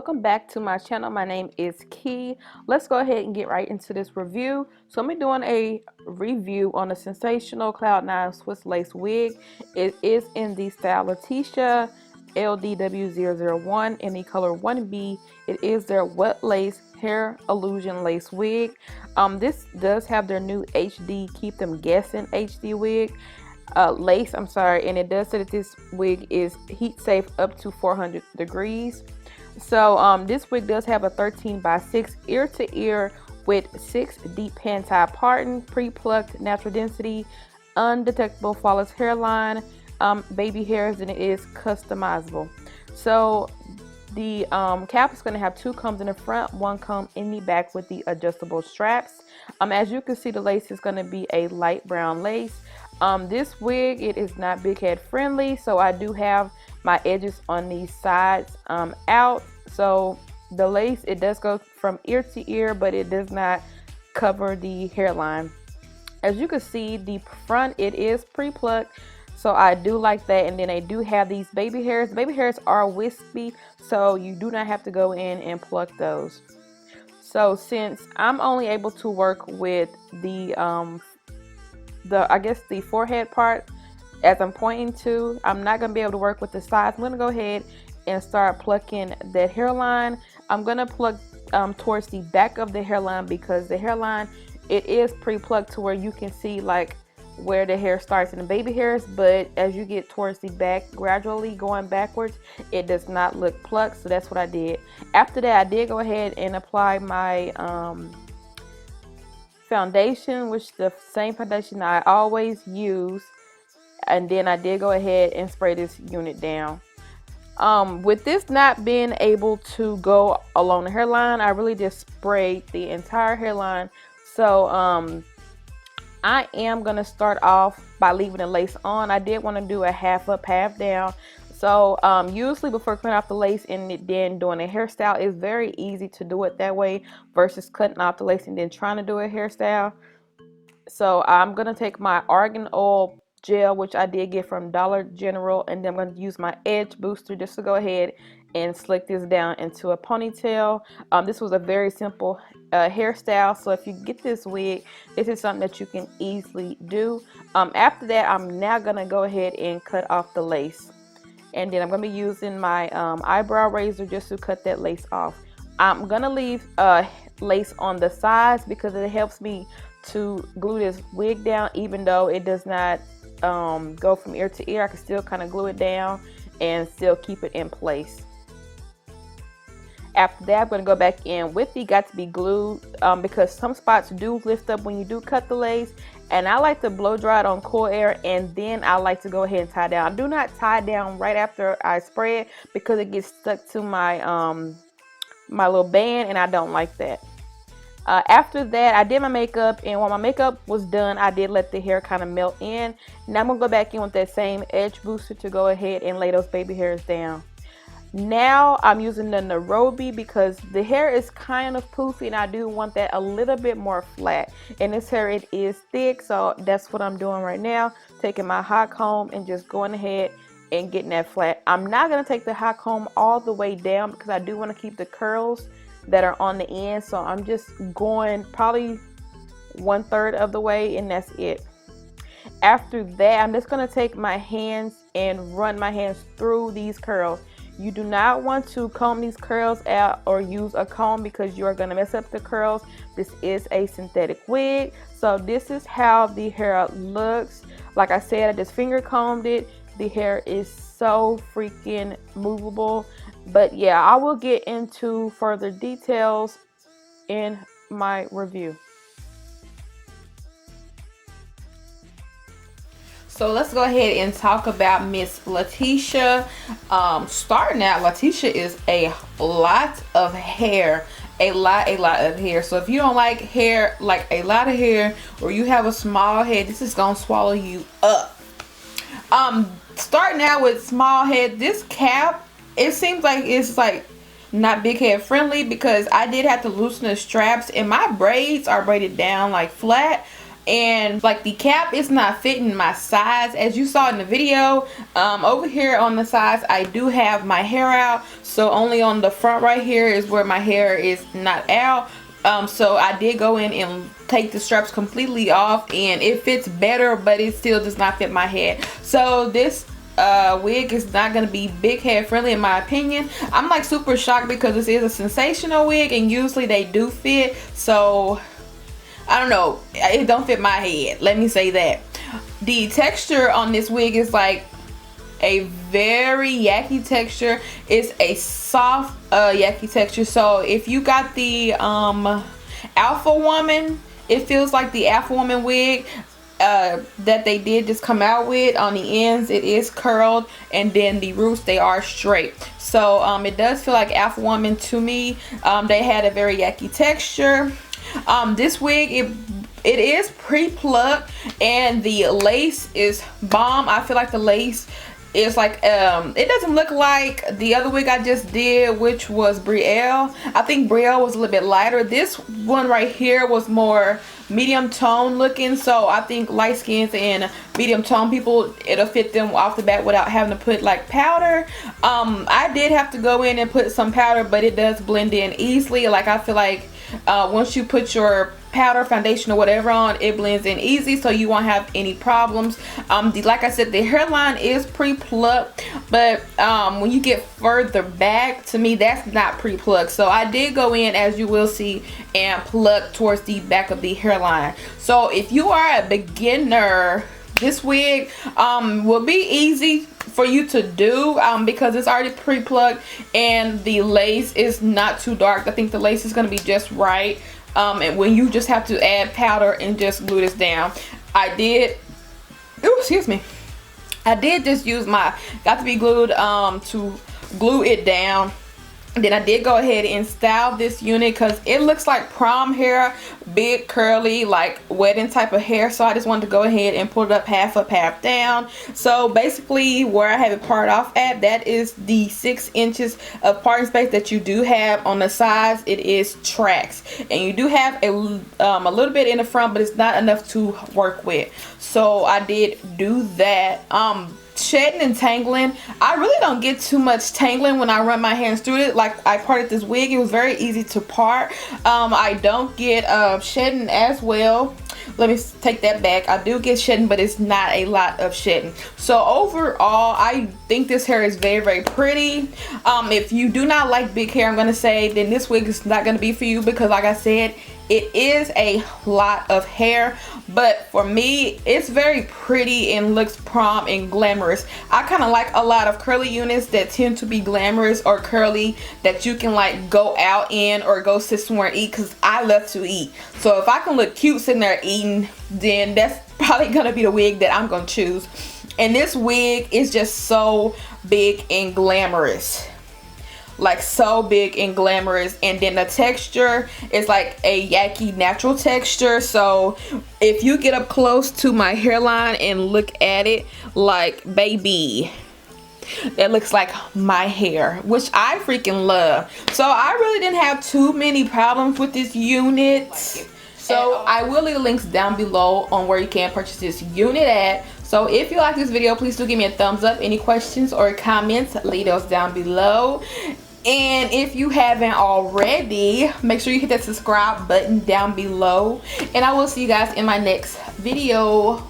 welcome back to my channel. My name is Key. Let's go ahead and get right into this review. So I'm doing a review on the Sensational Cloud 9 Swiss Lace wig. It is in the style LATISHA LDW001 in the color 1B. It is their wet lace hair illusion lace wig. This does have their new HD Keep Them Guessing HD wig. Lace, I'm sorry, and it does say that this wig is heat safe up to 400 degrees. So this wig does have a 13x6 ear to ear with 6 deep hand tie parting, pre-plucked, natural density, undetectable flawless hairline, baby hairs, and it is customizable. So the cap is going to have 2 combs in the front, 1 comb in the back with the adjustable straps. As you can see, the lace is going to be a light brown lace. This wig, it is not big head friendly, so I do have my edges on these sides out. So the lace, it does go from ear to ear, but it does not cover the hairline. As you can see, the front, it is pre-plucked, so I do like that. And then they do have these baby hairs. Baby hairs are wispy, so you do not have to go in and pluck those. So since I'm only able to work with the I guess the forehead part as I'm pointing to, I'm not going to be able to work with the sides. I'm going to go ahead and start plucking that hairline. I'm going to pluck towards the back of the hairline because the hairline, it is pre-plucked to where you can see like where the hair starts in the baby hairs, but as you get towards the back, gradually going backwards, it does not look plucked. So that's what I did. After that, I did go ahead and apply my foundation, which the same foundation I always use, and then I did go ahead and spray this unit down. With this not being able to go along the hairline, I really just sprayed the entire hairline. So I am gonna start off by leaving the lace on. I did want to do a half up, half down. So usually before cutting off the lace and then doing a hairstyle, it's very easy to do it that way versus cutting off the lace and then trying to do a hairstyle. So I'm going to take my argan oil gel, which I did get from Dollar General, and then I'm going to use my edge booster just to go ahead and slick this down into a ponytail. This was a very simple hairstyle, so if you get this wig, this is something that you can easily do. After that, I'm now going to go ahead and cut off the lace. And then I'm going to be using my eyebrow razor just to cut that lace off. I'm going to leave lace on the sides because it helps me to glue this wig down. Even though it does not go from ear to ear, I can still kind of glue it down and still keep it in place. After that, I'm going to go back in with the Got to Be Glued because some spots do lift up when you do cut the lace. And I like to blow dry it on cool air, and then I like to go ahead and tie down. I do not tie down right after I spray it because it gets stuck to my my little band, and I don't like that. After that, I did my makeup, and while my makeup was done, I did let the hair kind of melt in. Now I'm going to go back in with that same edge booster to go ahead and lay those baby hairs down. Now I'm using the Nairobi because the hair is kind of poofy and I do want that a little bit more flat. And this hair, it is thick, so that's what I'm doing right now. Taking my hot comb and just going ahead and getting that flat. I'm not going to take the hot comb all the way down because I do want to keep the curls that are on the end. So I'm just going probably 1/3 of the way, and that's it. After that, I'm just going to take my hands and run my hands through these curls. You do not want to comb these curls out or use a comb because you are going to mess up the curls. This is a synthetic wig. So this is how the hair looks. Like I said, I just finger combed it. The hair is so freaking movable. But yeah, I will get into further details in my review. So let's go ahead and talk about Miss LATISHA. Starting out, LATISHA is a lot of hair. A lot of hair. So if you don't like hair, like a lot of hair, or you have a small head, this is gonna swallow you up. Starting out with small head, this cap, it seems like it's like not big head friendly because I did have to loosen the straps, and my braids are braided down like flat. and like the cap is not fitting my size. As you saw in the video, over here on the sides I do have my hair out, so only on the front right here is where my hair is not out. So I did go in and take the straps completely off, and it fits better, but it still does not fit my head. So this wig is not going to be big head friendly in my opinion. I'm like super shocked because this is a sensational wig and usually they do fit, so I don't know, it don't fit my head, let me say that. The texture on this wig is like a very yucky texture. It's a soft yucky texture. So if you got the Alpha Woman, it feels like the Alpha Woman wig that they did just come out with. On the ends it is curled, and then the roots, they are straight. So it does feel like Alpha Woman to me. They had a very yucky texture. This wig, it is pre-plucked, and the lace is bomb. I feel like the lace is like it doesn't look like the other wig I just did, which was Brielle. I think Brielle was a little bit lighter. This one right here was more medium tone looking, so I think light skins and medium tone people, it'll fit them off the bat without having to put like powder. I did have to go in and put some powder, but it does blend in easily. Like I feel like once you put your powder, foundation, or whatever on, it blends in easy, so you won't have any problems. Like I said, the hairline is pre-plucked, but when you get further back, to me that's not pre-plucked. So I did go in, as you will see, and pluck towards the back of the hairline. So if you are a beginner, this wig will be easy for you to do because it's already pre-plucked and the lace is not too dark. I think the lace is going to be just right. And when you just have to add powder and just glue this down, I did just use my got to be glued to glue it down. Then I did go ahead and style this unit because it looks like prom hair, big curly like wedding type of hair. So I just wanted to go ahead and pull it up, half up, half down. So basically where I have it part off at, that is the 6 inches of parting space that you do have on the sides. It is tracks, and you do have a little bit in the front, but it's not enough to work with. So I did do that. Shedding and tangling, I really don't get too much tangling when I run my hands through it. Like I parted this wig, it was very easy to part. I don't get shedding as well. Let me take that back. I do get shedding, but it's not a lot of shedding. So overall, I think this hair is very, very pretty. If you do not like big hair, I'm gonna say, then this wig is not gonna be for you, because like I said, it is a lot of hair. But for me, it's very pretty and looks prom and glamorous. I kind of like a lot of curly units that tend to be glamorous or curly that you can like go out in or go sit somewhere and eat, because I love to eat. So if I can look cute sitting there eating, then that's probably gonna be the wig that I'm gonna choose. And this wig is just so big and glamorous, like so big and glamorous. And then the texture is like a yucky natural texture. So if you get up close to my hairline and look at it, like baby, that looks like my hair, which I freaking love. So I really didn't have too many problems with this unit. So I will leave the links down below on where you can purchase this unit at. So if you like this video, please do give me a thumbs up. Any questions or comments, leave those down below. And if you haven't already, make sure you hit that subscribe button down below. And I will see you guys in my next video.